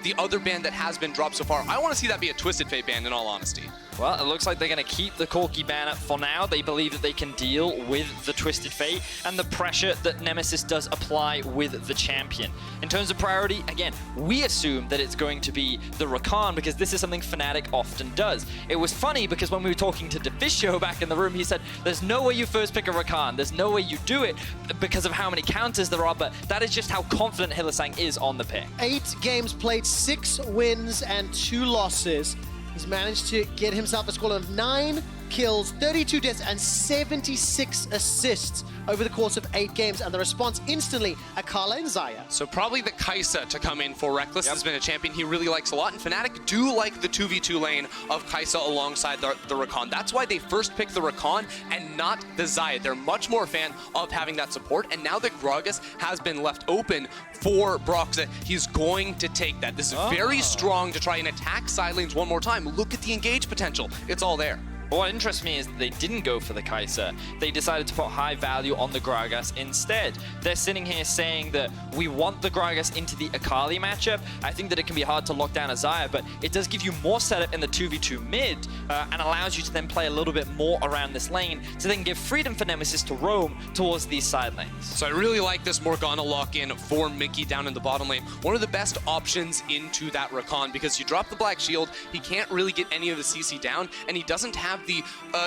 the other ban that has been dropped so far. I want to see that be a Twisted Fate ban, in all honesty. Well, it looks like they're going to keep the Corki ban up for now. They believe that they can deal with the Twisted Fate and the pressure that Nemesis does apply with the champion. In terms of priority, again, we assume that it's going to be the Rakan because this is something Fnatic often does. It was funny because when we were talking to Deficio back in the room, he said, there's no way you first pick a Rakan. There's no way you do it because of how many counters there are, but that is just how confident Hylissang is on the pick. 8 games played, 6 wins and 2 losses. He's managed to get himself a score of 9 kills, 32 deaths, and 76 assists over the course of 8 games. And the response instantly, Akali and Xayah. So probably the Xayah to come in for Rekkles has been a champion he really likes a lot. And Fnatic do like the 2v2 lane of Xayah alongside the Rakan. That's why they first picked the Rakan and not the Xayah. They're much more a fan of having that support. And now that Gragas has been left open for Broxah, he's going to take that. This is very strong to try and attack side lanes one more time. Look at the engage potential. It's all there. What interests me is that they didn't go for the Xayah. They decided to put high value on the Gragas instead. They're sitting here saying that we want the Gragas into the Akali matchup. I think that it can be hard to lock down a Xayah, but it does give you more setup in the 2v2 mid and allows you to then play a little bit more around this lane to then give freedom for Nemesis to roam towards these side lanes. So I really like this Morgana lock-in for Mickey down in the bottom lane. One of the best options into that Rakan because you drop the Black Shield, he can't really get any of the CC down, and he doesn't have the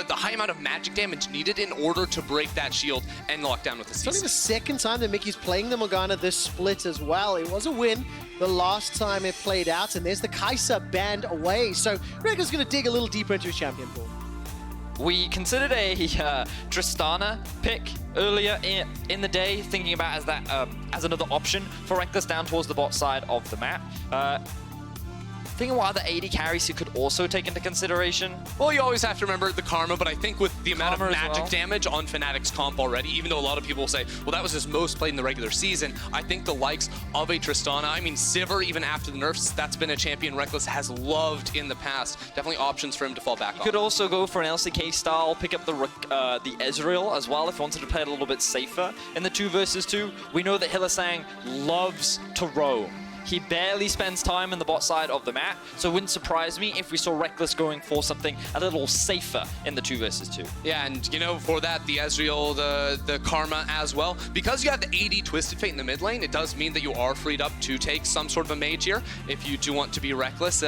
high amount of magic damage needed in order to break that shield and lock down with the CC. It's only the second time that Mickey's playing the Morgana this split as well. It was a win the last time it played out, and there's the Xayah banned away. So Rekkles going to dig a little deeper into his champion pool. We considered a Tristana pick earlier in the day, thinking about as another option for Rekkles down towards the bot side of the map. Thinking what other AD carries you could also take into consideration. Well, you always have to remember the Karma, but I think with the amount of magic well. damage on Fnatic's comp already, even though a lot of people will say, well, that was his most played in the regular season, I think the likes of a Tristana, I mean, Sivir, even after the nerfs, that's been a champion Rekkles has loved in the past. Definitely options for him to fall back on. You could also go for an LCK style, pick up the Ezreal as well if you wanted to play it a little bit safer in the 2 versus 2. We know that Hylissang loves to roam. He barely spends time in the bot side of the map, so it wouldn't surprise me if we saw Rekkles going for something a little safer in the 2 versus 2. Yeah, and you know, for that, the Ezreal, the Karma as well. Because you have the AD Twisted Fate in the mid lane, it does mean that you are freed up to take some sort of a mage here if you do want to be Rekkles.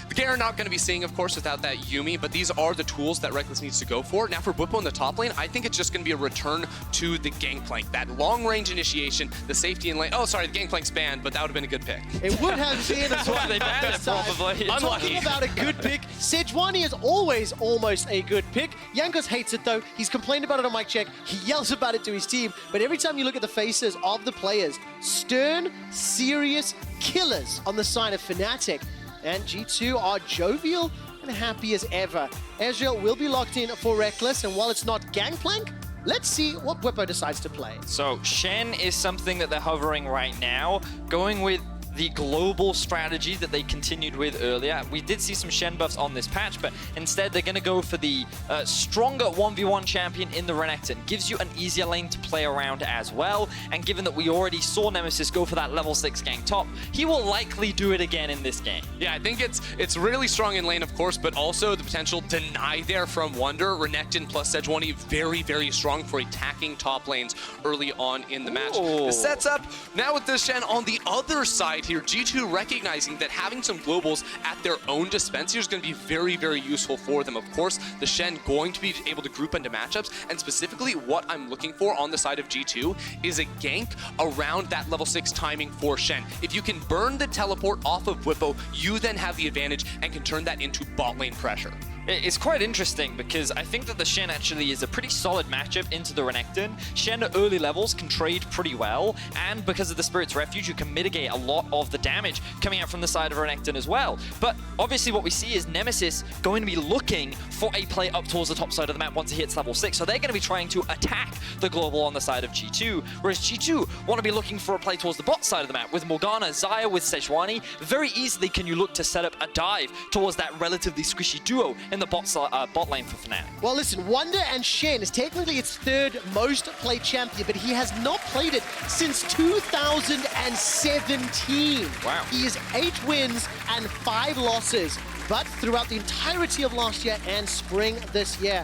The Garen not going to be seeing, of course, without that Yuumi, but these are the tools that Rekkles needs to go for. Now for Bwipo in the top lane, I think it's just going to be a return to the Gangplank. That long-range initiation, the safety in lane. Oh, sorry, the Gangplank's banned, but that would have been a good pick. It would have been as well. They banned it probably. Talking about a good pick, Sejuani is always almost a good pick. Jankos hates it though. He's complained about it on mic check. He yells about it to his team. But every time you look at the faces of the players, stern, serious killers on the side of Fnatic. And G2 are jovial and happy as ever. Ezreal will be locked in for Rekkles, and while it's not Gangplank, let's see what Bwipo decides to play. So Shen is something that they're hovering right now, going with the global strategy that they continued with earlier. We did see some Shen buffs on this patch, but instead they're going to go for the stronger 1v1 champion in the Renekton. Gives you an easier lane to play around as well, and given that we already saw Nemesis go for that level 6 gank top, he will likely do it again in this game. Yeah, I think it's really strong in lane, of course, but also the potential deny there from Wunder. Renekton plus Sejuani, very, very strong for attacking top lanes early on in the match. The sets up now with the Shen on the other side here. G2 recognizing that having some globals at their own dispenser is going to be very, very useful for them. Of course, the Shen going to be able to group into matchups, and specifically what I'm looking for on the side of G2 is a gank around that level 6 timing for Shen. If you can burn the teleport off of Bwipo, you then have the advantage and can turn that into bot lane pressure. It's quite interesting because I think that the Shen actually is a pretty solid matchup into the Renekton. Shen at early levels can trade pretty well, and because of the Spirit's Refuge, you can mitigate a lot of the damage coming out from the side of Renekton as well. But obviously what we see is Nemesis going to be looking for a play up towards the top side of the map once it hits level 6, so they're going to be trying to attack the global on the side of G2, whereas G2 want to be looking for a play towards the bot side of the map with Morgana, Xayah with Sejuani. Very easily can you look to set up a dive towards that relatively squishy duo in the bot lane for Fnatic. Well, listen, Wunder and Shen is technically its third most played champion, but he has not played it since 2017. Wow. He is 8 wins and 5 losses, but throughout the entirety of last year and spring this year,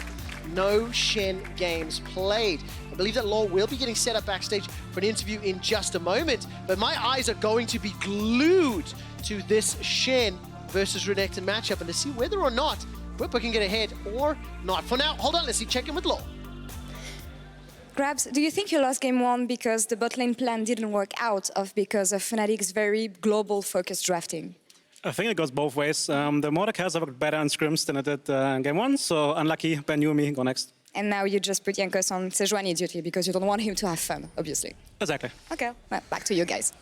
no Shen games played. I believe that Law will be getting set up backstage for an interview in just a moment, but my eyes are going to be glued to this Shen versus Renekton matchup and to see whether or not Bwipo can get ahead or not. For now, hold on, let's see, check in with Law. Grabs, do you think you lost game 1 because the bot lane plan didn't work out because of Fnatic's very global focused drafting? I think it goes both ways. The Mordecai's have worked better in scrims than it did in game 1, so unlucky, Ben, you and me go next. And now you just put Jankos on Sejuani duty because you don't want him to have fun, obviously. Exactly. Okay, well, back to you guys.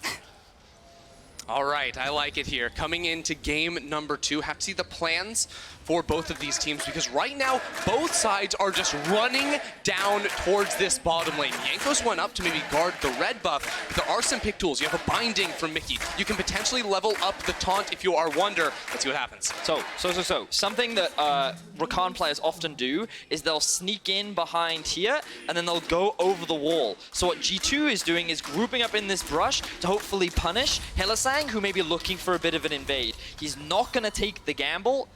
All right, I like it here. Coming into game number 2, have to see the plans for both of these teams because right now, both sides are just running down towards this bottom lane. Jankos went up to maybe guard the red buff, but there are some pick tools. You have a binding from Mickey. You can potentially level up the taunt if you are Wunder. Let's see what happens. So. Something that Rakan players often do is they'll sneak in behind here, and then they'll go over the wall. So what G2 is doing is grouping up in this brush to hopefully punish Hylissang, who may be looking for a bit of an invade. He's not going to take the gamble,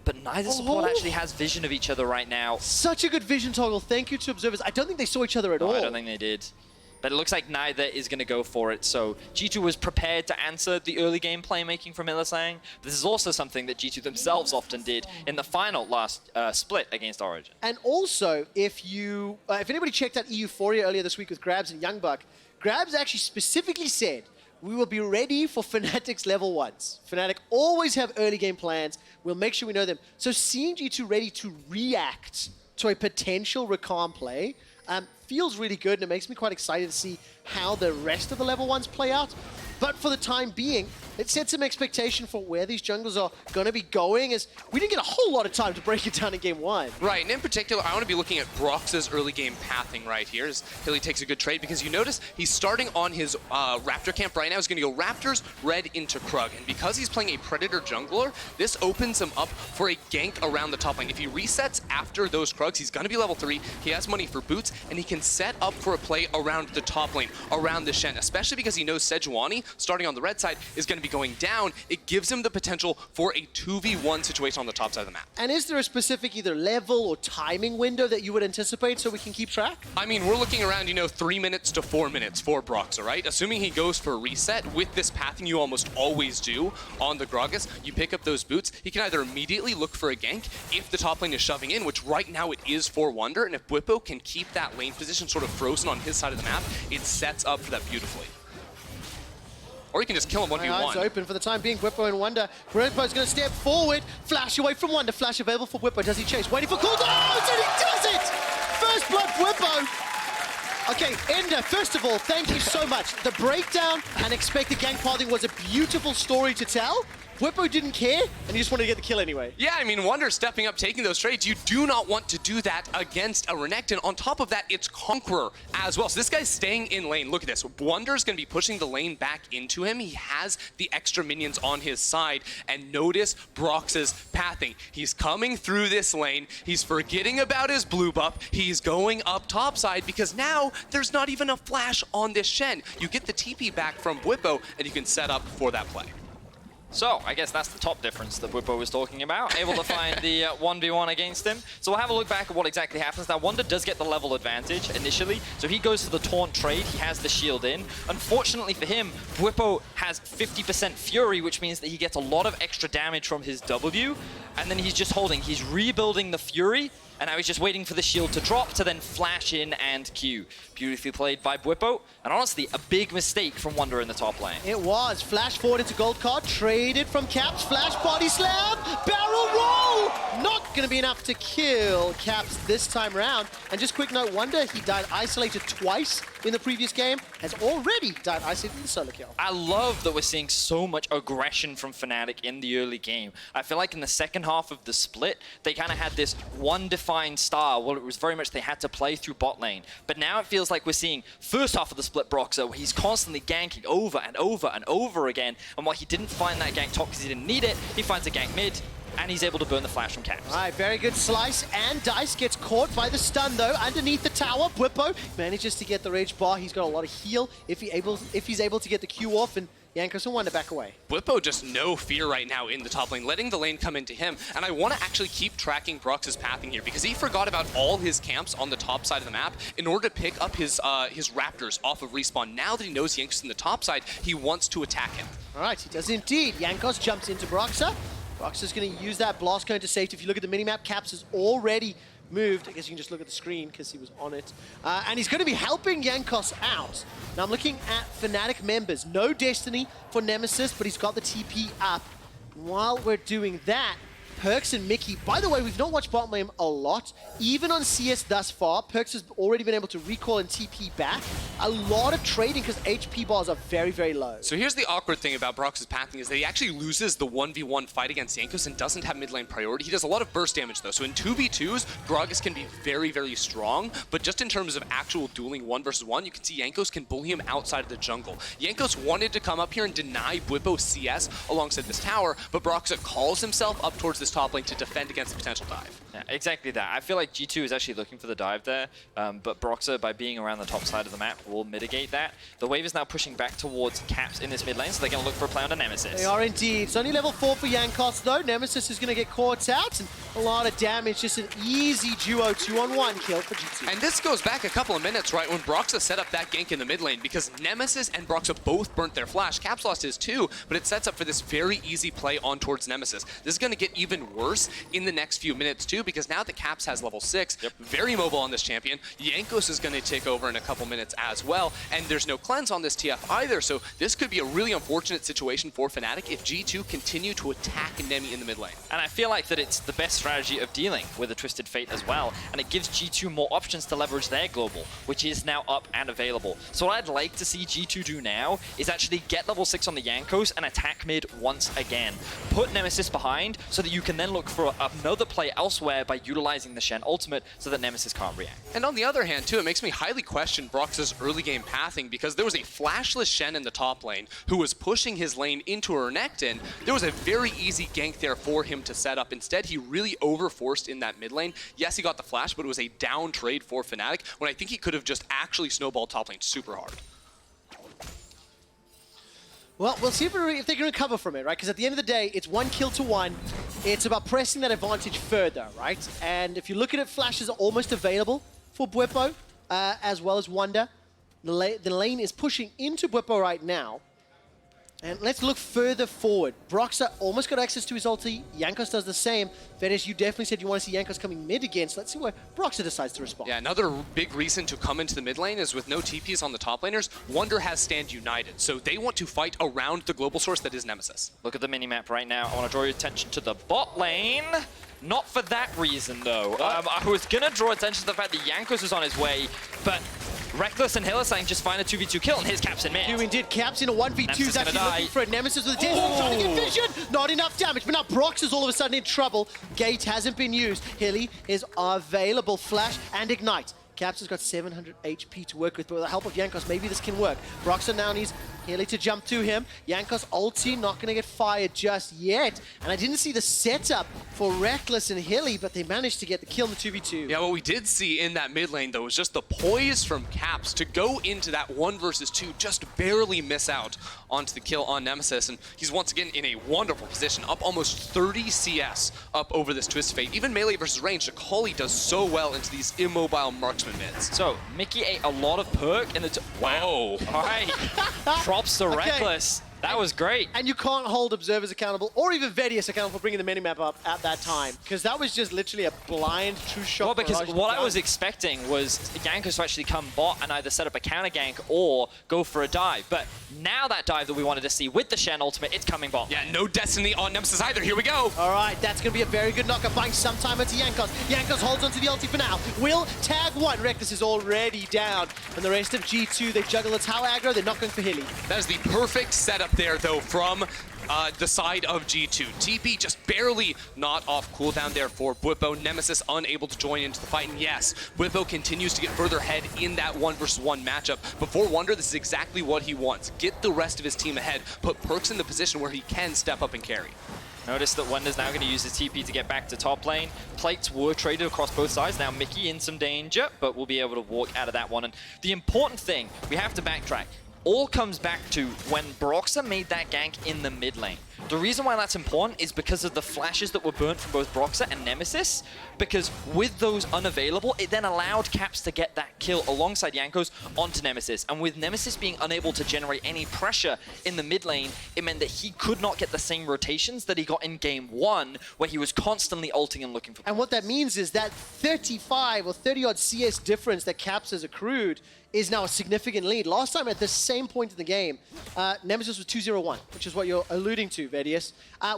but neither support actually has vision of each other right now. Such a good vision toggle. Thank you to observers. I don't think they saw each other at all. I don't think they did. But it looks like neither is going to go for it. So G2 was prepared to answer the early game playmaking from Hylissang. This is also something that G2 themselves often did in the final last split against Origin. And also, if anybody checked out Euphoria earlier this week with Grabs and Youngbuck, Grabs actually specifically said, we will be ready for Fnatic's level 1s. Fnatic always have early game plans. We'll make sure we know them. So seeing G2 ready to react to a potential Rakan play feels really good, and it makes me quite excited to see how the rest of the level 1s play out. But for the time being, it sets some expectation for where these junglers are going to be going, as we didn't get a whole lot of time to break it down in game 1. Right, and in particular, I want to be looking at Broxah's early game pathing right here as Hilly takes a good trade because you notice he's starting on his Raptor camp right now. He's going to go Raptors, red into Krug. And because he's playing a Predator jungler, this opens him up for a gank around the top lane. If he resets after those Krugs, he's going to be level 3. He has money for boots, and he can set up for a play around the top lane, around the Shen, especially because he knows Sejuani, starting on the red side, is going to be going down. It gives him the potential for a 2v1 situation on the top side of the map. And is there a specific either level or timing window that you would anticipate so we can keep track? I mean, we're looking around, 3 minutes to 4 minutes for Broxah, right? Assuming he goes for a reset, with this pathing you almost always do on the Gragas, you pick up those boots, he can either immediately look for a gank if the top lane is shoving in, which right now it is for Wunder, and if Bwipo can keep that lane position sort of frozen on his side of the map, it sets up for that beautifully. Or you can just kill him 1v1. Eyes open for the time being. Bwipo and Wunder. Bwipo's going to step forward. Flash away from Wunder. Flash available for Bwipo. Does he chase? Waiting for cooldown. Oh, and he does it! First blood, Bwipo. Okay, Ender, first of all, thank you so much. The breakdown and expected gank pathing was a beautiful story to tell. Bwipo didn't care, and he just wanted to get the kill anyway. Yeah, I mean, Wunder stepping up, taking those trades. You do not want to do that against a Renekton. On top of that, it's Conqueror as well. So this guy's staying in lane. Look at this. Wunder's going to be pushing the lane back into him. He has the extra minions on his side. And notice Broxah's pathing. He's coming through this lane. He's forgetting about his blue buff. He's going up top side because now there's not even a flash on this Shen. You get the TP back from Bwipo, and you can set up for that play. So, I guess that's the top difference that Bwipo was talking about, able to find the 1v1 against him. So we'll have a look back at what exactly happens. Now, Wunder does get the level advantage initially, so he goes for the taunt trade, he has the shield in. Unfortunately for him, Bwipo has 50% Fury, which means that he gets a lot of extra damage from his W, and then he's just holding. He's rebuilding the Fury, and now he's just waiting for the shield to drop to then flash in and Q. Beautifully played by Bwipo, and honestly, a big mistake from Wunder in the top lane. It was. Flash forward into gold card, traded from Caps, flash body slam, barrel roll! Not going to be enough to kill Caps this time around. And just quick note, Wunder, he died isolated twice in the previous game, has already died isolated in the solo kill. I love that we're seeing so much aggression from Fnatic in the early game. I feel like in the second half of the split, they kind of had this one defined style. Well, it was very much they had to play through bot lane. But now it feels like we're seeing first half of the split Broxah, where he's constantly ganking over and over and over again. And while he didn't find that gank top because he didn't need it, he finds a gank mid, and he's able to burn the flash from Caps. All right, very good slice, and Dice gets caught by the stun though underneath the tower. Bwipo manages to get the rage bar. He's got a lot of heal if he's able to get the Q off, and Jankos and Wunder back away. Bwipo just no fear right now in the top lane, letting the lane come into him. And I want to actually keep tracking Broxah's pathing here because he forgot about all his camps on the top side of the map in order to pick up his raptors off of respawn. Now that he knows Jankos in the top side, he wants to attack him. All right, he does indeed. Jankos jumps into Broxah. Broxah's going to use that blast cone to safety. If you look at the minimap, Caps is already moved. I guess you can just look at the screen because he was on it. And he's going to be helping Jankos out. Now I'm looking at Fnatic members. No Destiny for Nemesis, but he's got the TP up. While we're doing that, PerkZ and Mickey, by the way, we've not watched bottom lane a lot. Even on CS thus far, PerkZ has already been able to recall and TP back. A lot of trading because HP bars are very, very low. So here's the awkward thing about Broxah's pathing is that he actually loses the 1v1 fight against Jankos and doesn't have mid lane priority. He does a lot of burst damage though. So in 2v2s, Gragas can be very, very strong. But just in terms of actual dueling 1 versus 1, you can see Jankos can bully him outside of the jungle. Jankos wanted to come up here and deny Bwipo CS alongside this tower, but Broxah calls himself up towards this top lane to defend against the potential dive. Yeah, exactly that. I feel like G2 is actually looking for the dive there, but Broxah, by being around the top side of the map, will mitigate that. The wave is now pushing back towards Caps in this mid lane, so they're going to look for a play on the Nemesis. They are indeed. It's only level 4 for Jankos though. Nemesis is going to get caught out, and a lot of damage. Just an easy duo 2-on-1 kill for G2. And this goes back a couple of minutes, right, when Broxah set up that gank in the mid lane, because Nemesis and Broxah both burnt their flash. Caps lost his too, but it sets up for this very easy play on towards Nemesis. This is going to get even worse in the next few minutes too, because now that Caps has level 6, very mobile on this champion. Jankos is going to take over in a couple minutes as well, and there's no cleanse on this TF either, so this could be a really unfortunate situation for Fnatic if G2 continue to attack Nemi in the mid lane. And I feel like that it's the best strategy of dealing with a Twisted Fate as well, and it gives G2 more options to leverage their global, which is now up and available. So what I'd like to see G2 do now is actually get level 6 on the Jankos and attack mid once again. Put Nemesis behind so that you can then look for another play elsewhere by utilizing the Shen ultimate so that Nemesis can't react. And on the other hand too, it makes me highly question Broxah's early game pathing because there was a flashless Shen in the top lane who was pushing his lane into a Renekton. There was a very easy gank there for him to set up. Instead, he really overforced in that mid lane. Yes, he got the flash, but it was a down trade for Fnatic when I think he could have just actually snowballed top lane super hard. Well, we'll see if they can recover from it, right? Because at the end of the day, it's 1 kill to 1. It's about pressing that advantage further, right? And if you look at it, flashes are almost available for Bwipo, as well as Wunder. The lane is pushing into Bwipo right now. And let's look further forward. Broxah almost got access to his ulti. Jankos does the same. Vedius, you definitely said you want to see Jankos coming mid again, so let's see where Broxah decides to respond. Yeah, another big reason to come into the mid lane is with no TPs on the top laners, Wunder has Stand United, so they want to fight around the global source that is Nemesis. Look at the minimap right now. I want to draw your attention to the bot lane. Not for that reason, though. I was going to draw attention to the fact that Jankos was on his way, but Rekkles and Hylissang just find a 2v2 kill, and here's Caps in mid. You indeed. Caps in a 1v2 is actually looking for a Nemesis with a Destiny, trying to get vision. Not enough damage, but now Broxah's all of a sudden in trouble. Gate hasn't been used. Hilly is available. Flash and Ignite. Caps has got 700 HP to work with, but with the help of Jankos, maybe this can work. Broxah now needs Hilly to jump to him. Jankos ulti, not going to get fired just yet. And I didn't see the setup for Rekkles and Hilly, but they managed to get the kill in the 2v2. Yeah, what we did see in that mid lane, though, was just the poise from Caps to go into that 1 versus 2, just barely miss out onto the kill on Nemesis. And he's once again in a wonderful position, up almost 30 CS up over this Twisted Fate. Even melee versus range, Akali does so well into these immobile marksman mids. So, Mickey ate a lot of perk in the... Wow. All right. Props to Rekkles. That was great. And you can't hold observers accountable, or even Vedius accountable for bringing the minimap up at that time, because that was just literally a blind true shot. Well, because what I was expecting was Jankos to actually come bot and either set up a counter gank or go for a dive. But now that dive that we wanted to see with the Shen ultimate, it's coming bot. Yeah, no Destiny on Nemesis either. Here we go. All right, that's going to be a very good knockup, buying some time into Jankos. Jankos holds onto the ulti for now. Will tag one. Rekkles is already down. And the rest of G2, they juggle the tower aggro. They're not going for Hilly. That is the perfect setup there, though, from the side of G2. TP just barely not off cooldown there for Bwipo. Nemesis unable to join into the fight. And yes, Bwipo continues to get further ahead in that 1 versus 1 matchup. But for Wunder, this is exactly what he wants. Get the rest of his team ahead. Put PerkZ in the position where he can step up and carry. Notice that Wunder's now going to use his TP to get back to top lane. Plates were traded across both sides. Now Mickey in some danger, but will be able to walk out of that one. And the important thing, we have to backtrack, all comes back to when Broxah made that gank in the mid lane. The reason why that's important is because of the flashes that were burnt from both Broxah and Nemesis, because with those unavailable, it then allowed Caps to get that kill alongside Jankos onto Nemesis. And with Nemesis being unable to generate any pressure in the mid lane, it meant that he could not get the same rotations that he got in game 1, where he was constantly ulting and looking for... And what that means is that 35 or 30-odd CS difference that Caps has accrued is now a significant lead. Last time at the same point in the game, Nemesis was 2-0-1, which is what you're alluding to, Vedius.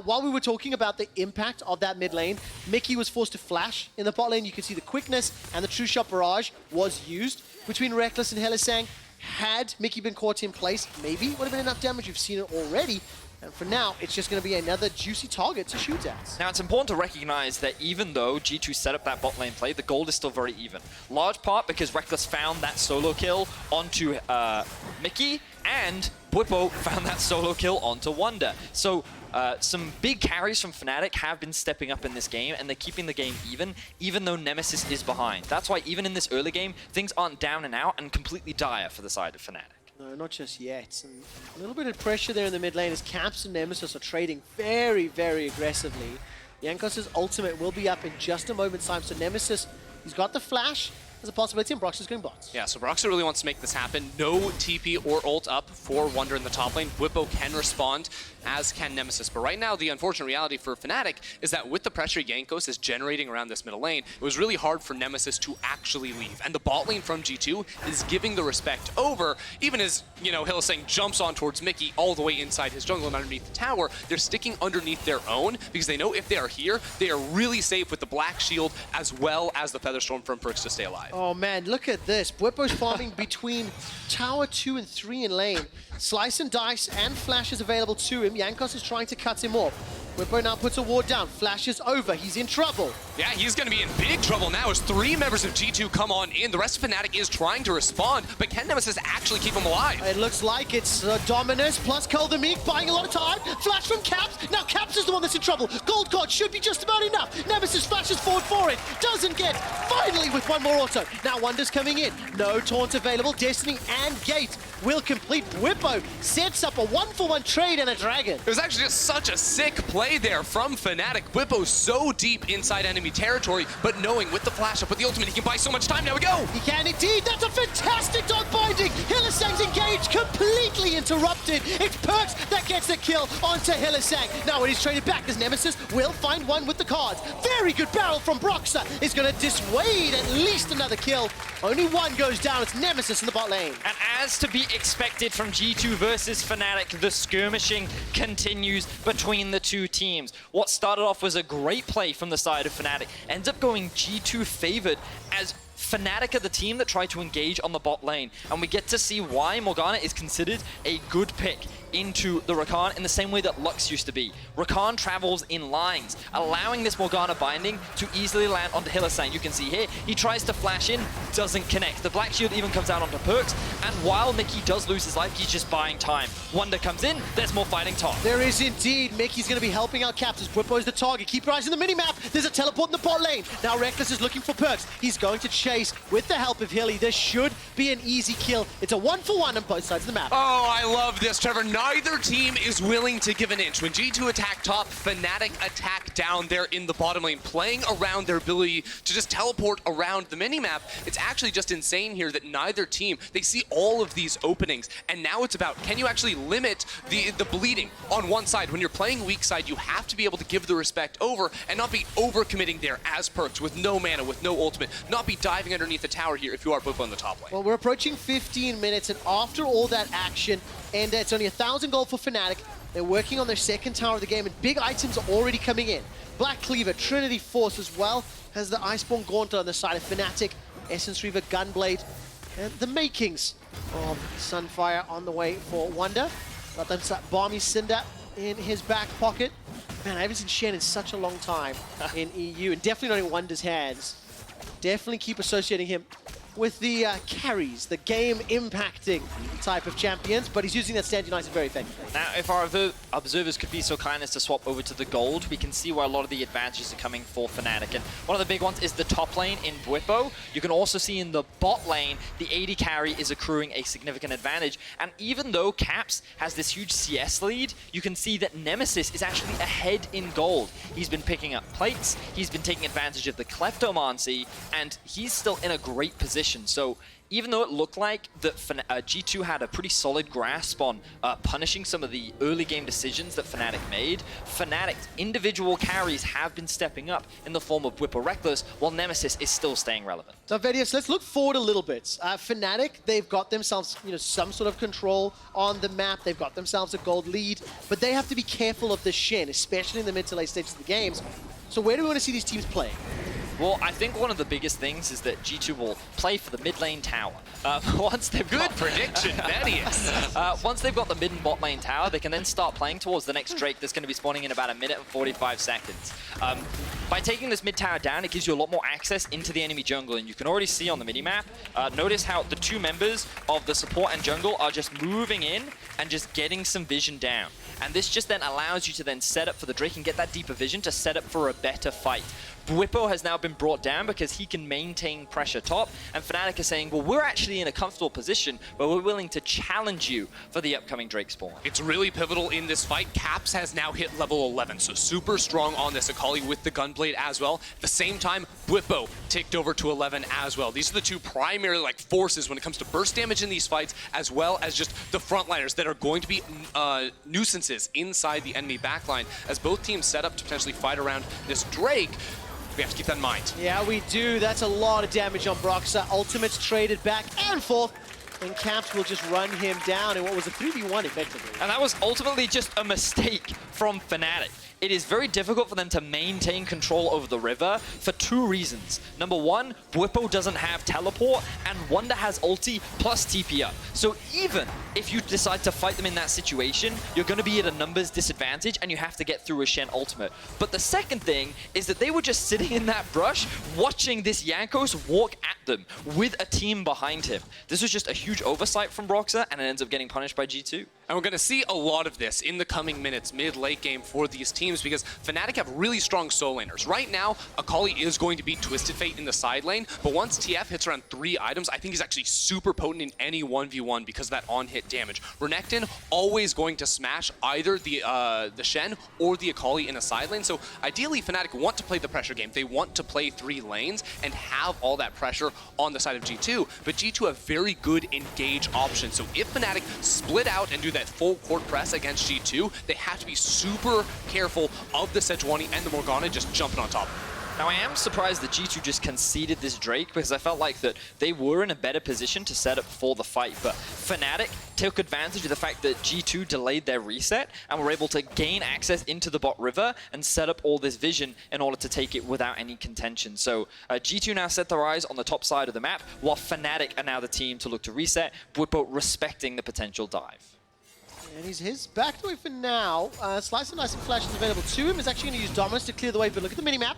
While we were talking about the impact of that mid lane, Mickey was forced to flash in the bot lane. You can see the quickness and the true shot barrage was used between Rekkles and Hylissang. Had Mickey been caught in place, maybe it would have been enough damage. We've seen it already. And for now, it's just going to be another juicy target to shoot at. Now, it's important to recognize that even though G2 set up that bot lane play, the gold is still very even. Large part because Rekkles found that solo kill onto Mickey, and Bwipo found that solo kill onto Wunder. So some big carries from Fnatic have been stepping up in this game, and they're keeping the game even though Nemesis is behind. That's why even in this early game, things aren't down and out and completely dire for the side of Fnatic. No, not just yet. And a little bit of pressure there in the mid lane as Caps and Nemesis are trading very, very aggressively. Jankos' ultimate will be up in just a moment's time. So Nemesis, he's got the flash. There's a possibility, and Broxah's going bots. Yeah, so Broxah really wants to make this happen. No TP or ult up for Wunder in the top lane. Bwipo can respond, as can Nemesis. But right now, the unfortunate reality for Fnatic is that with the pressure Jankos is generating around this middle lane, it was really hard for Nemesis to actually leave. And the bot lane from G2 is giving the respect over, even as, you know, Hylissang jumps on towards Mickey all the way inside his jungle and underneath the tower. They're sticking underneath their own because they know if they are here, they are really safe with the Black Shield as well as the Featherstorm from PerkZ to stay alive. Oh man, look at this. Bwipo's farming between tower 2 and 3 in lane. Slice and dice and flash is available to him. Jankos is trying to cut him off. Bwipo now puts a ward down. Flash is over. He's in trouble. Yeah, he's going to be in big trouble now as 3 members of G2 come on in. The rest of Fnatic is trying to respond, but can Nemesis actually keep him alive? It looks like it's Dominus plus Meek buying a lot of time. Flash from Caps. Now Caps is the one that's in trouble. Gold card should be just about enough. Nemesis flashes forward for it. Doesn't get. Finally with one more auto. Now Wunder's coming in. No taunt available. Destiny and Gate will complete. Bwipo sets up a 1-for-1 trade and a dragon. It was actually just such a sick play there from Fnatic. Bwipo so deep inside enemy territory, but knowing with the flash up with the ultimate, he can buy so much time. Now we go! He can indeed. That's a fantastic dog binding. Hylissang's engaged, completely interrupted. It's PerkZ that gets the kill onto Hylissang. Now when he's traded back, as Nemesis will find one with the cards. Very good barrel from Broxah. Is going to dissuade at least another kill. Only one goes down. It's Nemesis in the bot lane. And as to be expected from G2 versus Fnatic, the skirmishing continues between the two teams. What started off was a great play from the side of Fnatic ends up going G2 favored as Fnatic are the team that tried to engage on the bot lane, and we get to see why Morgana is considered a good pick into the Rakan in the same way that Lux used to be. Rakan travels in lines, allowing this Morgana binding to easily land onto Hylissang. You can see here, he tries to flash in, doesn't connect. The Black Shield even comes out onto PerkZ, and while Mickey does lose his life, he's just buying time. Wunder comes in, there's more fighting top. There is indeed. Mickey's going to be helping out Caps as Bwipo is the target. Keep your eyes on the minimap. There's a teleport in the bot lane. Now Rekkles is looking for PerkZ. He's going to chase with the help of Hilly. This should be an easy kill. It's a 1-for-1 on both sides of the map. Oh, I love this, Trevor. Neither team is willing to give an inch. When G2 attack top, Fnatic attack down there in the bottom lane, playing around their ability to just teleport around the minimap. It's actually just insane here that neither team, they see all of these openings, and now it's about, can you actually limit the bleeding on one side? When you're playing weak side, you have to be able to give the respect over and not be overcommitting there as PerkZ with no mana, with no ultimate, not be diving underneath the tower here if you are Bwipo on the top lane. Well, we're approaching 15 minutes, and after all that action, and it's only 1,000 gold for Fnatic. They're working on their second tower of the game, and big items are already coming in. Black Cleaver, Trinity Force, as well as the Iceborne Gauntlet on the side of Fnatic, Essence Reaver, Gunblade, and the makings of Sunfire on the way for Wunder. Got them Balmy Cinder in his back pocket. Man, I haven't seen Shen in such a long time in EU, and definitely not in Wunder's hands. Definitely keep associating him with the carries, the game-impacting type of champions, but he's using that stand United very effectively. Now, if our observers could be so kind as to swap over to the gold, we can see where a lot of the advantages are coming for Fnatic. And one of the big ones is the top lane in Bwipo. You can also see in the bot lane, the AD carry is accruing a significant advantage. And even though Caps has this huge CS lead, you can see that Nemesis is actually ahead in gold. He's been picking up plates, he's been taking advantage of the Kleptomancy, and he's still in a great position. So even though it looked like that G2 had a pretty solid grasp on punishing some of the early game decisions that Fnatic made, Fnatic's individual carries have been stepping up in the form of Bwipo Rekkles, while Nemesis is still staying relevant. So Vedius, let's look forward a little bit. Fnatic, they've got themselves some sort of control on the map, they've got themselves a gold lead, but they have to be careful of the Shen, especially in the mid to late stages of the games. So where do we want to see these teams play? Well, I think one of the biggest things is that G2 will play for the mid lane tower. Once they've Good prediction, Vedius. Once they've got the mid and bot lane tower, they can then start playing towards the next Drake that's going to be spawning in about 1 minute and 45 seconds. By taking this mid tower down, it gives you a lot more access into the enemy jungle, and you can already see on the minimap, notice how the two members of the support and jungle are just moving in and just getting some vision down. And this just then allows you to then set up for the Drake and get that deeper vision to set up for a better fight. Bwipo has now been brought down because he can maintain pressure top, and Fnatic is saying, well, we're actually in a comfortable position where we're willing to challenge you for the upcoming Drake spawn. It's really pivotal in this fight. Caps has now hit level 11, so super strong on this Akali with the Gunblade as well. At the same time, Bwipo ticked over to 11 as well. These are the two primary forces when it comes to burst damage in these fights, as well as just the frontliners that are going to be nuisances inside the enemy backline as both teams set up to potentially fight around this Drake. We have to keep that in mind. Yeah, we do. That's a lot of damage on Broxah. Ultimates traded back and forth. And Caps will just run him down in what was a 3v1 effectively. And that was ultimately just a mistake from Fnatic. It is very difficult for them to maintain control over the river for two reasons. Number one, Bwipo doesn't have teleport, and Wunder has ulti plus TP up. So even if you decide to fight them in that situation, you're going to be at a numbers disadvantage, and you have to get through a Shen ultimate. But the second thing is that they were just sitting in that brush, watching this Jankos walk at them with a team behind him. This was just a huge oversight from Broxah, and it ends up getting punished by G2. And we're going to see a lot of this in the coming minutes, mid-late game for these teams, because Fnatic have really strong solo laners. Right now, Akali is going to be Twisted Fate in the side lane, but once TF hits around 3 items, I think he's actually super potent in any 1v1 because of that on-hit damage. Renekton always going to smash either the Shen or the Akali in a side lane, so ideally Fnatic want to play the pressure game. They want to play 3 lanes and have all that pressure on the side of G2, but G2 have very good engage options. So if Fnatic split out and do that full court press against G2, they have to be super careful of the Sejuani and the Morgana just jumping on top. Now, I am surprised that G2 just conceded this Drake because I felt like that they were in a better position to set up for the fight. But Fnatic took advantage of the fact that G2 delayed their reset and were able to gain access into the bot river and set up all this vision in order to take it without any contention. So G2 now set their eyes on the top side of the map, while Fnatic are now the team to look to reset, Bwipo respecting the potential dive. And he's his backed away for now. Slice and Ice and Flash is available to him. He's actually going to use Dominus to clear the way, but look at the minimap.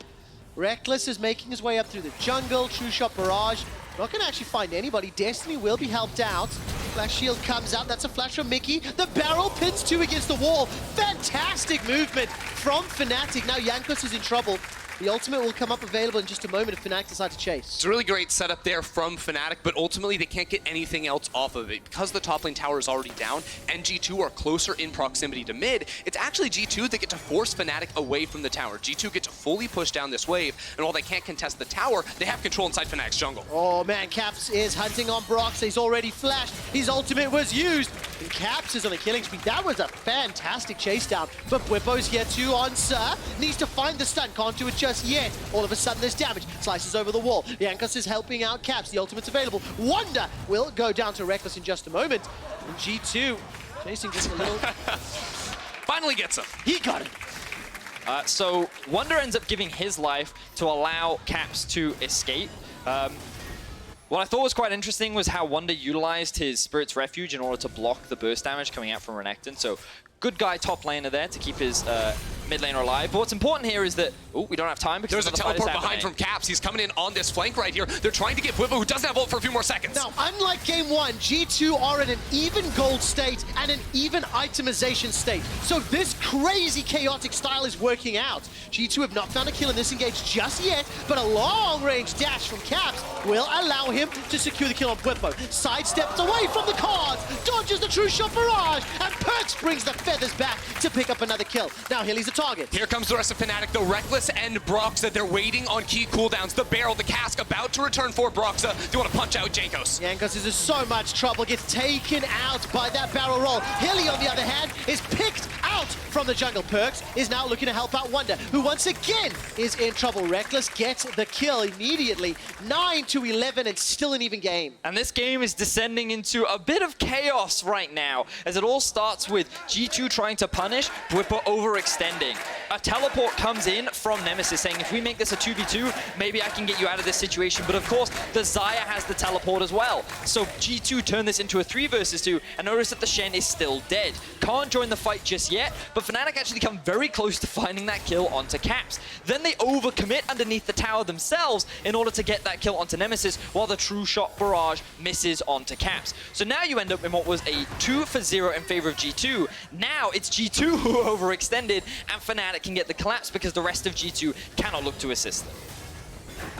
Rekkles is making his way up through the jungle. True Shot Barrage. Not going to actually find anybody. Destiny will be helped out. Flash Shield comes out. That's a flash from Mickey. The barrel pins 2 against the wall. Fantastic movement from Fnatic. Now Jankos is in trouble. The ultimate will come up available in just a moment if Fnatic decide to chase. It's a really great setup there from Fnatic, but ultimately they can't get anything else off of it. Because the top lane tower is already down and G2 are closer in proximity to mid, it's actually G2 that get to force Fnatic away from the tower. G2 get to fully push down this wave, and while they can't contest the tower, they have control inside Fnatic's jungle. Oh man, Caps is hunting on Broxah. He's already flashed. His ultimate was used. And Caps is on a killing spree. That was a fantastic chase down. But Bwipo's here too on Sir. Needs to find the stun. Can't do it just yet. All of a sudden there's damage. Slices over the wall. Jankos is helping out Caps. The ultimate's available. Wunder will go down to Rekkles in just a moment. And G2 chasing just a little. Finally gets him. He got it. So Wunder ends up giving his life to allow Caps to escape. What I thought was quite interesting was how Wunder utilized his Spirit's Refuge in order to block the burst damage coming out from Renekton. So good guy top laner there to keep his mid lane are alive. But what's important here is that, oh, we don't have time because there's a another fight is teleport behind happening. from Caps. He's coming in on this flank right here. They're trying to get Bwipo, who doesn't have ult for a few more seconds. Now, unlike game one, G2 are in an even gold state and an even itemization state. So this crazy chaotic style is working out. G2 have not found a kill in this engage just yet, but a long-range dash from Caps will allow him to secure the kill on Bwipo. Sidesteps away from the cards, dodges the true shot barrage, and PerkZ brings the feathers back to pick up another kill. Now Hilly's a target. Here comes the rest of Fnatic, the Rekkles and Broxah. They're waiting on key cooldowns. The barrel, the cask, about to return for Broxah. They want to punch out Jankos. Jankos is in so much trouble, gets taken out by that barrel roll. Hilly, on the other hand, is picked out from the jungle. PerkZ is now looking to help out Wunder, who once again is in trouble. Rekkles gets the kill immediately. 9-11 and still an even game. And this game is descending into a bit of chaos right now, as it all starts with G2 trying to punish, Bwipo overextending. A teleport comes in from Nemesis saying, if we make this a 2v2, maybe I can get you out of this situation. But of course, the Xayah has the teleport as well. So G2 turn this into a 3 versus 2, and notice that the Shen is still dead. Can't join the fight just yet, but Fnatic actually come very close to finding that kill onto Caps. Then they overcommit underneath the tower themselves in order to get that kill onto Nemesis, while the true shot barrage misses onto Caps. So now you end up in what was a 2-for-0 in favor of G2. Now it's G2 who overextended, and Fnatic can get the collapse because the rest of G2 cannot look to assist them.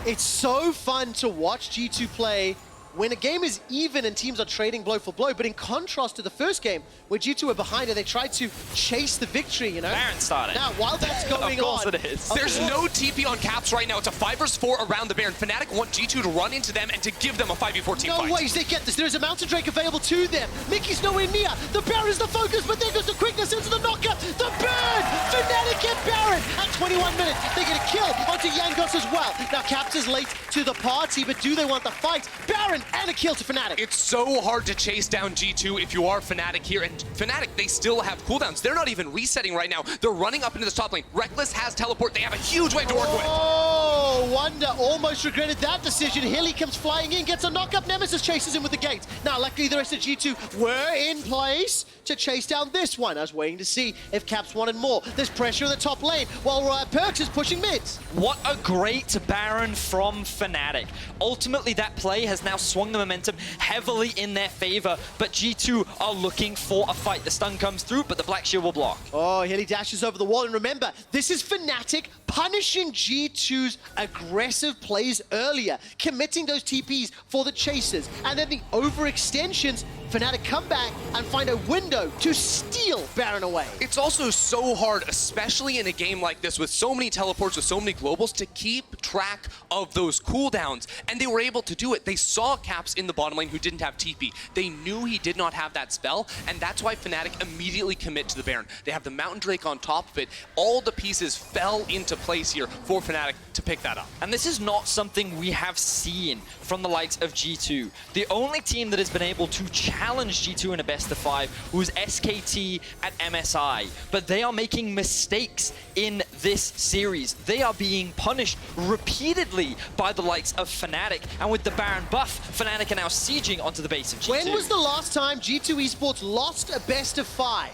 It's so fun to watch G2 play when a game is even and teams are trading blow for blow, but in contrast to the first game, where G2 were behind and they tried to chase the victory, you know? Baron started. Now, while that's going on... Of course it is. There's no TP on Caps right now. It's a 5 vs 4 around the Baron. Fnatic want G2 to run into them and to give them a 5v4 team fight. No ways they get this. There's a Mountain Drake available to them. Mickey's nowhere near. The Baron is the focus, but there goes the quickness into the knockup. The burn! Fnatic get Baron! At 21 minutes, they get a kill onto Jankos as well. Now, Caps is late to the party, but do they want the fight? Baron and a kill to Fnatic. It's so hard to chase down G2 if you are Fnatic here. And Fnatic, they still have cooldowns. They're not even resetting right now. They're running up into this top lane. Rekkles has teleport. They have a huge wave to work with. Oh, Wunder almost regretted that decision. Hilly comes flying in, gets a knock-up. Nemesis chases him with the gates. Now, luckily, the rest of G2 were in place to chase down this one. I was waiting to see if Caps wanted more. There's pressure in the top lane while PerkZ is pushing mids. What a great Baron from Fnatic. Ultimately, that play has now swung the momentum heavily in their favor, but G2 are looking for a fight. The stun comes through, but the Black Shield will block. Oh, Hilly dashes over the wall, and remember, this is Fnatic punishing G2's aggressive plays earlier, committing those TPs for the chasers, and then the overextensions. Fnatic come back and find a window to steal Baron away. It's also so hard, especially in a game like this with so many teleports, with so many globals, to keep track of those cooldowns. And they were able to do it. They saw Caps in the bottom lane who didn't have TP. They knew he did not have that spell, and that's why Fnatic immediately commit to the Baron. They have the Mountain Drake on top of it. All the pieces fell into place here for Fnatic to pick that up. And this is not something we have seen from the likes of G2. The only team that has been able to challenge G2 in a best of 5 was SKT at MSI. But they are making mistakes in this series. They are being punished repeatedly by the likes of Fnatic. And with the Baron buff, Fnatic are now sieging onto the base of G2. When was the last time G2 Esports lost a best of 5?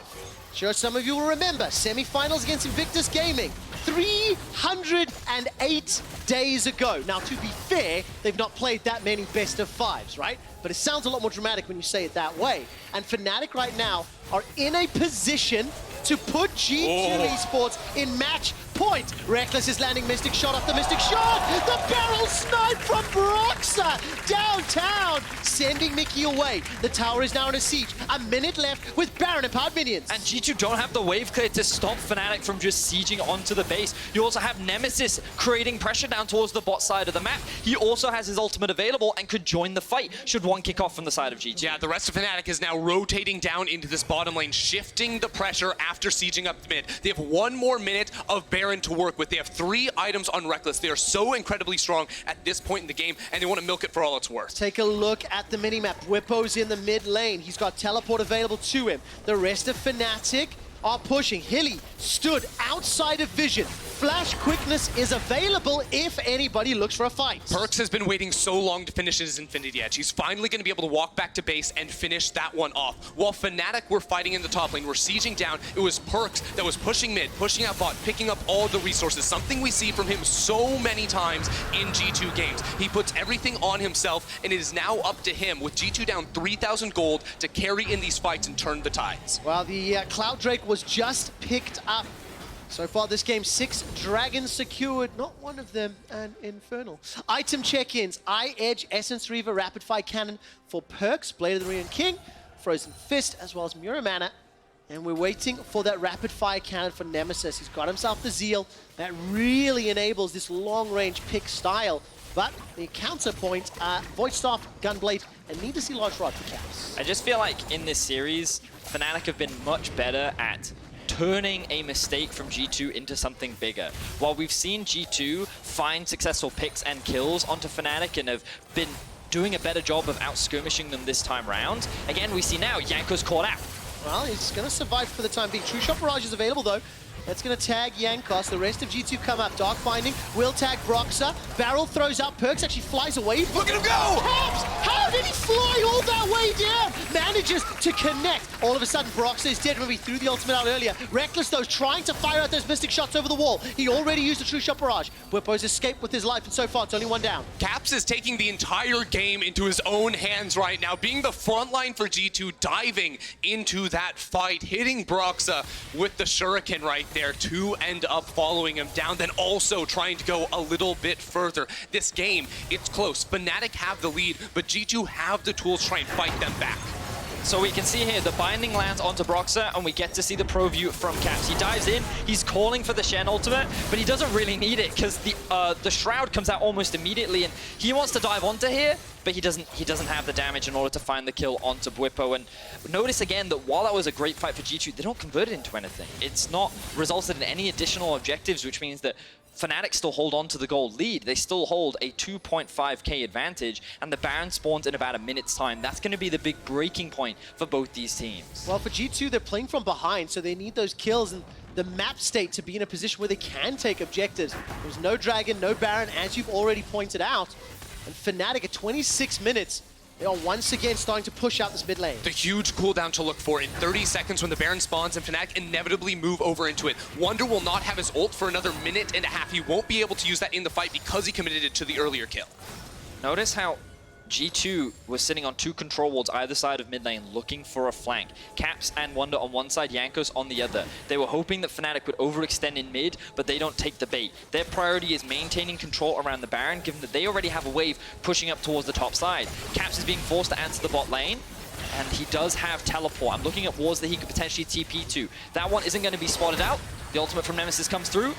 Sure, some of you will remember, semi-finals against Invictus Gaming, 308 days ago. Now, to be fair, they've not played that many best of 5s, right? But it sounds a lot more dramatic when you say it that way. And Fnatic right now are in a position to put G2 Esports in match point. Rekkles is landing Mystic Shot after Mystic Shot. The barrel snipe from Broxah downtown, sending Mickey away. The tower is now in a siege. A minute left with Baron empowered minions. And G2 don't have the wave clear to stop Fnatic from just sieging onto the base. You also have Nemesis creating pressure down towards the bot side of the map. He also has his ultimate available and could join the fight should one kick off from the side of G2. Yeah, the rest of Fnatic is now rotating down into this bottom lane, shifting the pressure after sieging up mid. They have 1 more minute of Baron to work with. They have 3 items on Rekkles. They are so incredibly strong at this point in the game, and they want to milk it for all it's worth. Take a look at the minimap. Bwipo's in the mid lane. He's got teleport available to him. The rest of Fnatic are pushing. Hilly stood outside of vision. Flash quickness is available if anybody looks for a fight. PerkZ has been waiting so long to finish his Infinity Edge. He's finally going to be able to walk back to base and finish that one off. While Fnatic were fighting in the top lane, were sieging down, it was PerkZ that was pushing mid, pushing out bot, picking up all the resources, something we see from him so many times in G2 games. He puts everything on himself, and it is now up to him, with G2 down 3,000 gold, to carry in these fights and turn the tides. Well, the Cloud Drake was just picked up. So far this game, 6 dragons secured, not one of them an Infernal. Item check-ins, Eye Edge, Essence Reaver, Rapid Fire Cannon for PerkZ, Blade of the Ruined King, Frozen Fist, as well as Muramana. And we're waiting for that Rapid Fire Cannon for Nemesis. He's got himself the Zeal. That really enables this long-range pick style. But the counterpoint, Void Staff, Gunblade, and need to see Large Rod for Caps. I just feel like in this series, Fnatic have been much better at turning a mistake from G2 into something bigger. While we've seen G2 find successful picks and kills onto Fnatic and have been doing a better job of out-skirmishing them this time round, again, we see now Jankos caught out. Well, he's going to survive for the time being. True Shot Barrage is available, though. That's going to tag Jankos. The rest of G2 come up. Dark Finding will tag Broxah. Barrel throws out. PerkZ actually flies away. Look at him go! Caps! How did he fly all that way down? Manages to connect. All of a sudden, Broxah is dead. Remember, he threw the ultimate out earlier. Rekkles, though, trying to fire out those mystic shots over the wall. He already used the True Shot Barrage. Bwipo's escaped with his life, and so far, it's only one down. Caps is taking the entire game into his own hands right now, being the front line for G2, diving into that fight, hitting Broxah with the Shuriken right there to end up following him down, then also trying to go a little bit further. This game, it's close. Fnatic have the lead, but G2 have the tools to try and fight them back. So we can see here, the binding lands onto Broxah, and we get to see the pro view from Caps. He dives in, he's calling for the Shen ultimate, but he doesn't really need it, because the Shroud comes out almost immediately, and he wants to dive onto here, but he doesn't have the damage in order to find the kill onto Bwipo. And notice again that while that was a great fight for G2, they don't convert it into anything. It's not resulted in any additional objectives, which means that Fnatic still hold on to the gold lead. They still hold a 2.5k advantage, and the Baron spawns in about a minute's time. That's going to be the big breaking point for both these teams. Well, for G2, they're playing from behind, so they need those kills and the map state to be in a position where they can take objectives. There's no Dragon, no Baron, as you've already pointed out. And Fnatic at 26 minutes, they are once again starting to push out this mid lane. The huge cooldown to look for in 30 seconds when the Baron spawns and Fnatic inevitably move over into it. Wunder will not have his ult for another minute and a half. He won't be able to use that in the fight because he committed it to the earlier kill. Notice how G2 was sitting on 2 control wards either side of mid lane looking for a flank. Caps and Wunder on one side, Jankos on the other. They were hoping that Fnatic would overextend in mid, but they don't take the bait. Their priority is maintaining control around the Baron, given that they already have a wave pushing up towards the top side. Caps is being forced to answer the bot lane, and he does have teleport. I'm looking at wards that he could potentially TP to. That one isn't going to be spotted out. The ultimate from Nemesis comes through.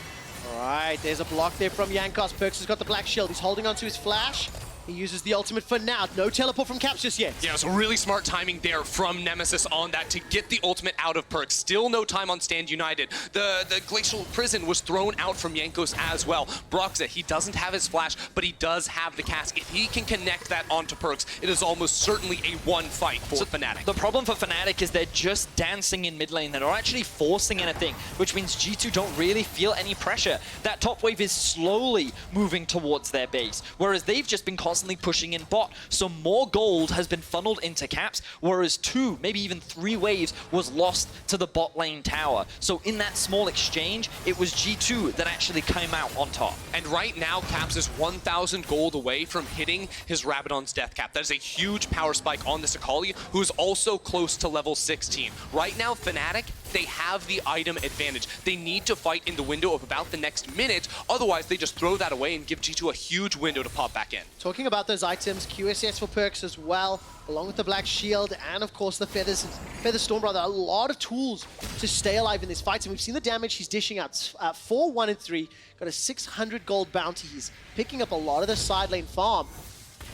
All right, there's a block there from Jankos. PerkZ has got the black shield. He's holding onto his flash. He uses the ultimate for now. No teleport from Caps just yet. Yeah, so really smart timing there from Nemesis on that to get the ultimate out of PerkZ. Still no time on Stand United. The Glacial Prison was thrown out from Jankos as well. Broxah, he doesn't have his flash, but he does have the cask. If he can connect that onto PerkZ, it is almost certainly a one fight for Fnatic. The problem for Fnatic is they're just dancing in mid lane. They're not actually forcing anything, which means G2 don't really feel any pressure. That top wave is slowly moving towards their base, whereas they've just been constantly pushing in bot. So more gold has been funneled into Caps, whereas 2, maybe even 3 waves was lost to the bot lane tower. So in that small exchange, it was G2 that actually came out on top. And right now, Caps is 1,000 gold away from hitting his Rabadon's death cap. That is a huge power spike on this Akali, who is also close to level 16. Right now, Fnatic, they have the item advantage. They need to fight in the window of about the next minute, otherwise they just throw that away and give G2 a huge window to pop back in. Talking about those items, QSS for PerkZ as well, along with the Black Shield and of course the Feather Stormbrother. A lot of tools to stay alive in this fight, and we've seen the damage he's dishing out. 4, 1, and 3, got a 600 gold bounty. He's picking up a lot of the side lane farm.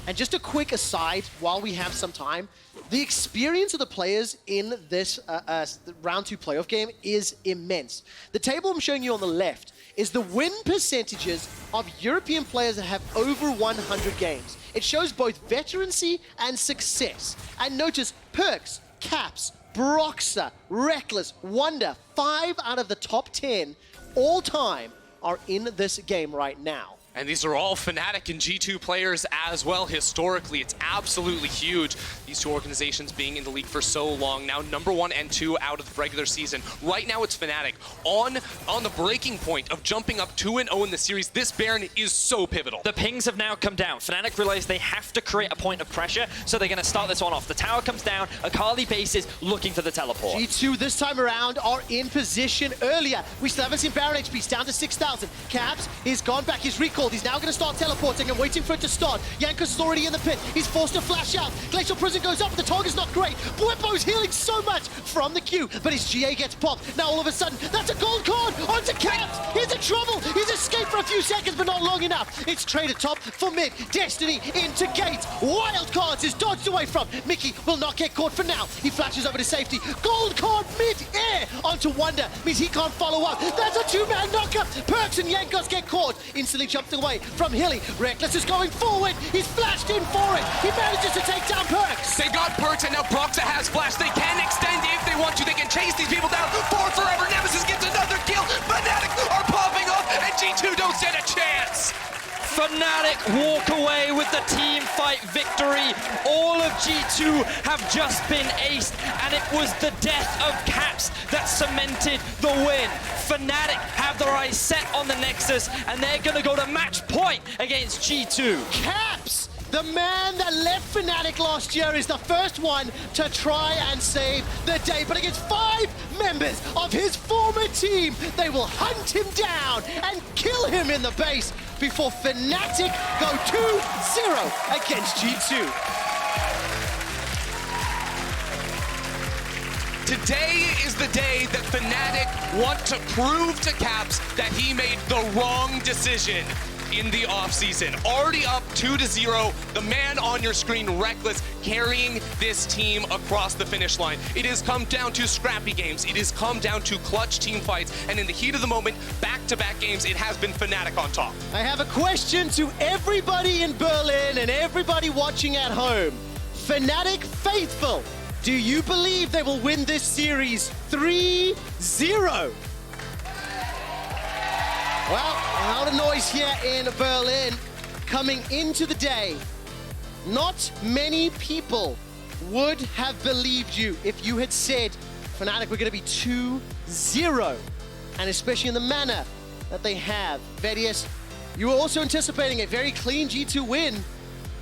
And just a quick aside, while we have some time, the experience of the players in this round 2 playoff game is immense. The table I'm showing you on the left is the win percentages of European players that have over 100 games. It shows both veterancy and success. And notice PerkZ, Caps, Broxah, Rekkles, Wunder, 5 out of the top 10 all time are in this game right now. And these are all Fnatic and G2 players as well. Historically, it's absolutely huge. These two organizations being in the league for so long now, #1 and 2 out of the regular season. Right now, it's Fnatic on the breaking point of jumping up 2-0 in the series. This Baron is so pivotal. The pings have now come down. Fnatic realize they have to create a point of pressure, so they're going to start this one off. The tower comes down. Akali bases looking for the teleport. G2 this time around are in position earlier. We still haven't seen Baron HP. He's down to 6,000. Caps is gone back. He's recalled. He's now going to start teleporting and waiting for it to start. Jankos is already in the pit. He's forced to flash out. Glacial Prison goes up. The target's not great. Bwipo's healing so much from the Q, but his GA gets popped. Now all of a sudden, that's a gold card onto Caps. He's in trouble. He's escaped for a few seconds, but not long enough. It's traded top for mid. Destiny into Gates. Wild cards is dodged away from. Mickey will not get caught for now. He flashes over to safety. Gold card mid-air onto Wunder. Means he can't follow up. That's a two-man knockup. PerkZ and Jankos get caught. Instantly jumped away from Hilly. Rekkles is going forward. He's flashed in for it. He manages to take down PerkZ. They got PerkZ and now Broxah has flash. They can extend if they want to. They can chase these people down for forever. Nemesis gets another kill. Fnatic are popping off and G2 don't stand a chance. Fnatic walk away with the team fight victory. All of G2 have just been aced, and it was the death of Caps that cemented the win. Fnatic have their eyes set on the Nexus, and they're going to go to match point against G2. Caps, the man that left Fnatic last year, is the first one to try and save the day. But against 5 members of his former team, they will hunt him down and kill him in the base before Fnatic go 2-0 against G2. Today is the day that Fnatic want to prove to Caps that he made the wrong decision in the offseason. Already up 2-0, the man on your screen, Rekkles, carrying this team across the finish line. It has come down to scrappy games. It has come down to clutch team fights. And in the heat of the moment, back-to-back games, it has been Fnatic on top. I have a question to everybody in Berlin and everybody watching at home. Fnatic faithful, do you believe they will win this series 3-0? Well, a lot of noise here in Berlin coming into the day. Not many people would have believed you if you had said Fnatic were going to be 2-0, and especially in the manner that they have. Vedius, you were also anticipating a very clean G2 win.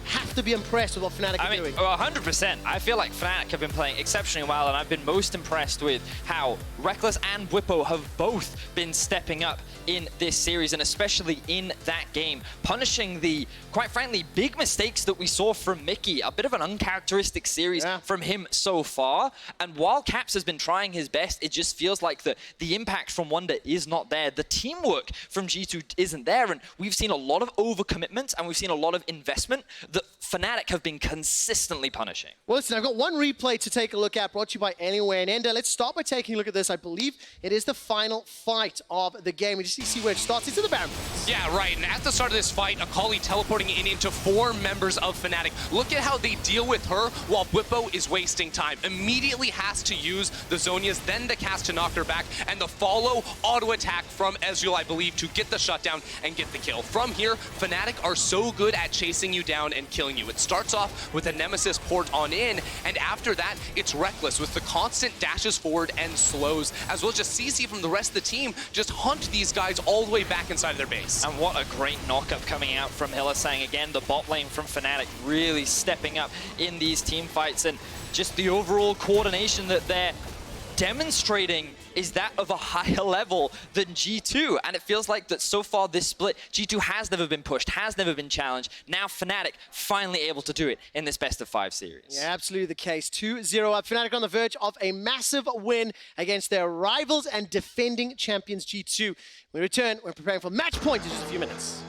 Have to be impressed with what Fnatic are doing. 100%. I feel like Fnatic have been playing exceptionally well, and I've been most impressed with how Rekkles and Bwipo have both been stepping up in this series, and especially in that game, punishing the, quite frankly, big mistakes that we saw from Mickey. A bit of an uncharacteristic series from him so far. And while Caps has been trying his best, it just feels like the impact from Wunder is not there. The teamwork from G2 isn't there, and we've seen a lot of overcommitment, and we've seen a lot of investment that Fnatic have been consistently punishing. Well, listen, I've got one replay to take a look at, brought to you by Anywhere and Ender. Let's start by taking a look at this. I believe it is the final fight of the game. We just see where it starts. It's in the Baron. Yeah, right. And at the start of this fight, Akali teleporting into 4 members of Fnatic. Look at how they deal with her while Bwipo is wasting time. Immediately has to use the Zhonya's, then the cast to knock her back, and the follow auto attack from Ezreal, I believe, to get the shutdown and get the kill. From here, Fnatic are so good at chasing you down and killing you. It starts off with a Nemesis port on in, and after that, it's Rekkles with the constant dashes forward and slows, as well as just CC from the rest of the team just hunt these guys all the way back inside of their base. And what a great knockup coming out from Hylissang. Again, the bot lane from Fnatic really stepping up in these team fights, and just the overall coordination that they're demonstrating is that of a higher level than G2. And it feels like that so far this split, G2 has never been pushed, has never been challenged. Now Fnatic finally able to do it in this best of 5 series. Yeah, absolutely the case. 2-0 up. Fnatic on the verge of a massive win against their rivals and defending champions G2. When we return, we're preparing for match point in just a few minutes.